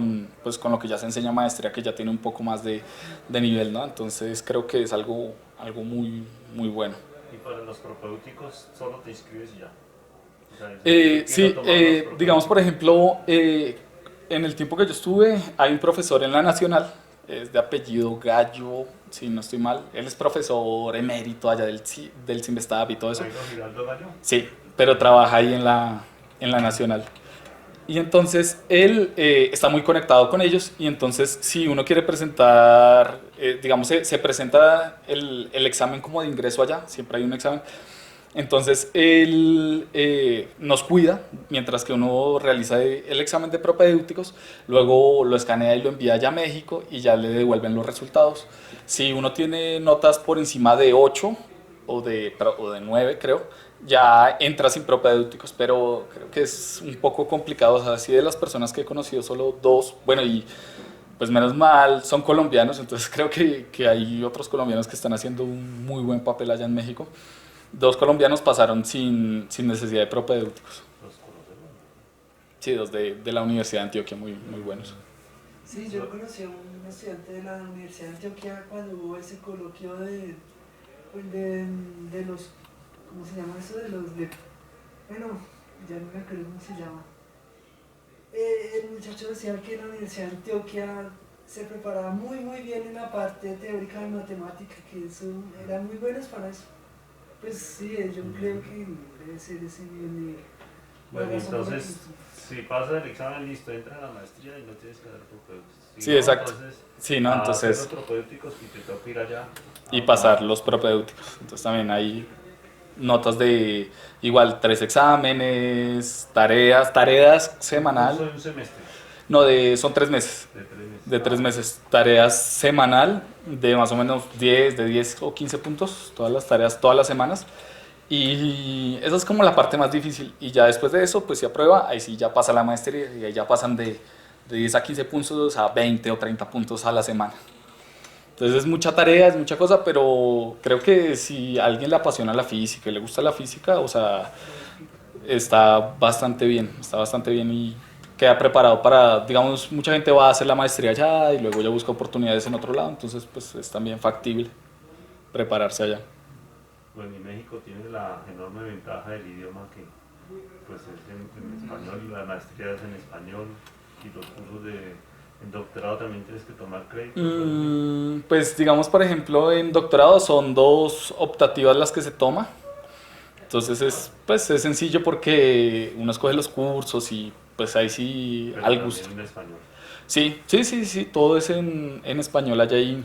pues, con lo que ya se enseña maestría, que ya tiene un poco más de nivel, ¿no? Entonces creo que es algo muy, muy bueno. Y para los propedéuticos solo te inscribes y ya. O sea, Sí, digamos, por ejemplo, en el tiempo que yo estuve, hay un profesor en la Nacional, es de apellido Gallo, si no estoy mal. Él es profesor emérito allá del Simvestab y todo eso. Jairo Giraldo Gallo. Sí, pero trabaja ahí en la Nacional. Y entonces él está muy conectado con ellos y entonces si uno quiere presentar, digamos, se presenta el examen como de ingreso allá, siempre hay un examen. Entonces él nos cuida mientras que uno realiza el examen de propedéuticos, luego lo escanea y lo envía allá a México y ya le devuelven los resultados. Si uno tiene notas por encima de 8 o de 9 creo, ya entra sin propedéuticos, pero creo que es un poco complicado. O sea, así de las personas que he conocido, solo dos, bueno, y pues menos mal son colombianos, entonces creo que hay otros colombianos que están haciendo un muy buen papel allá en México. Dos colombianos pasaron sin necesidad de propedéuticos. Los conocemos. Sí, dos de la Universidad de Antioquia, muy, muy buenos. Sí, yo conocí a un estudiante de la Universidad de Antioquia cuando hubo ese coloquio de los, ¿cómo se llama eso? Bueno, ya no me acuerdo cómo se llama. El muchacho decía que la Universidad de Antioquia se preparaba muy muy bien en la parte teórica de matemática, que eso, eran muy buenos para eso. Pues sí, yo creo que debe ser ese nivel. Bueno, entonces, si pasas el examen, listo, entra a la maestría y no tienes que dar propedéuticos. Sí, exacto. Entonces, Sí, ¿no? Entonces, los propedéuticos y te toca ir allá. y pasar los propedéuticos. Entonces también hay notas de igual 3 exámenes, tareas semanal. Soy un semestre. No, son 3 meses. De 3 meses. De 3 meses. Tareas semanal de más o menos 10 o 15 puntos, todas las tareas, todas las semanas. Y esa es como la parte más difícil. Y ya después de eso, pues si aprueba, ahí sí ya pasa la maestría y ahí ya pasan de 10 a 15 puntos a 20 o 30 puntos a la semana. Entonces es mucha tarea, es mucha cosa, pero creo que si a alguien le apasiona la física y le gusta la física, o sea, está bastante bien y queda preparado para, digamos, mucha gente va a hacer la maestría allá y luego ya busca oportunidades en otro lado, entonces pues es también factible prepararse allá. Bueno, y México tiene la enorme ventaja del idioma que pues es en español y la maestría es en español y los cursos en doctorado también tienes que tomar crédito. Pues digamos, por ejemplo, en doctorado son 2 optativas las que se toma. Entonces pues es sencillo porque uno escoge los cursos y pues ahí sí Pero al también gusto. en español. Sí, todo es en español allá y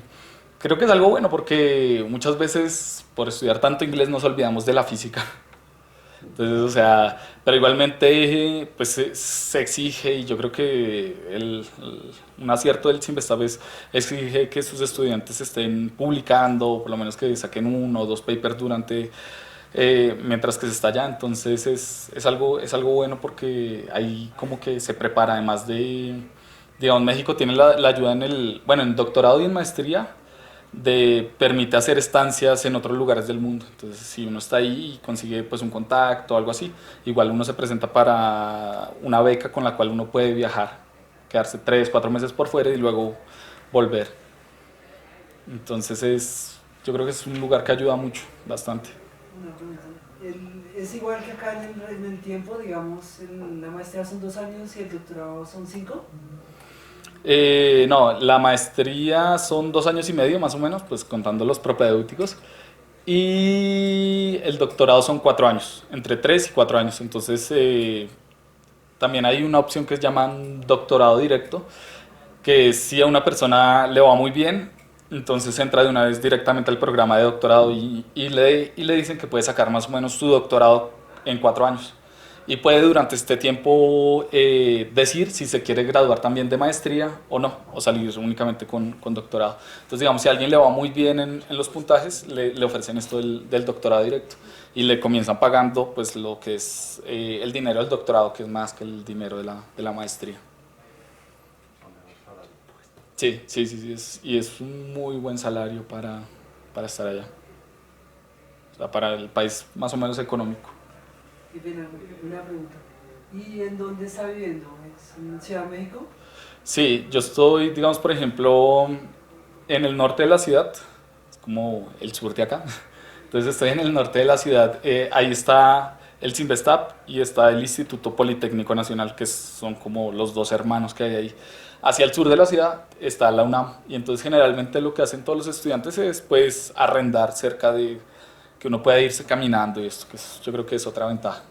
creo que es algo bueno porque muchas veces por estudiar tanto inglés nos olvidamos de la física. Entonces, o sea, pero igualmente pues se exige y yo creo que un acierto del Simvestab exige que sus estudiantes estén publicando, por lo menos que saquen 1 o 2 papers mientras que se está allá. Entonces es algo bueno porque ahí como que se prepara, además digamos, México tiene la ayuda en doctorado y en maestría permite hacer estancias en otros lugares del mundo. Entonces, si uno está ahí y consigue pues un contacto o algo así, igual uno se presenta para una beca con la cual uno puede viajar, quedarse 3, 4 meses por fuera y luego volver. Entonces, yo creo que es un lugar que ayuda mucho, bastante. Una pregunta. Es igual que acá en el tiempo, digamos, la maestría son 2 años y el doctorado son 5. No, la maestría son 2 años y medio más o menos, pues contando los propedéuticos. Y el doctorado son 4 años, entre 3 y 4 años. Entonces también hay una opción que se llama doctorado directo, que si a una persona le va muy bien, Entonces entra de una vez directamente al programa de doctorado y le dicen que puede sacar más o menos su doctorado en 4 años. Y puede durante este tiempo decir si se quiere graduar también de maestría o no, o salir únicamente con doctorado. Entonces, digamos, si a alguien le va muy bien en los puntajes, le ofrecen esto del doctorado directo y le comienzan pagando pues lo que es el dinero del doctorado, que es más que el dinero de la maestría. Sí, sí, sí, sí, y es un muy buen salario para estar allá. O sea, para el país más o menos económico. Y una pregunta. ¿Y en dónde está viviendo? ¿Es en Ciudad de México? Sí, yo estoy, digamos, por ejemplo, en el norte de la ciudad, es como el sur de acá. Entonces estoy en el norte de la ciudad, ahí está el Cinvestav y está el Instituto Politécnico Nacional, que son como los dos hermanos que hay ahí. Hacia el sur de la ciudad está la UNAM y entonces generalmente lo que hacen todos los estudiantes es pues arrendar cerca de que uno pueda irse caminando y esto, yo creo que es otra ventaja.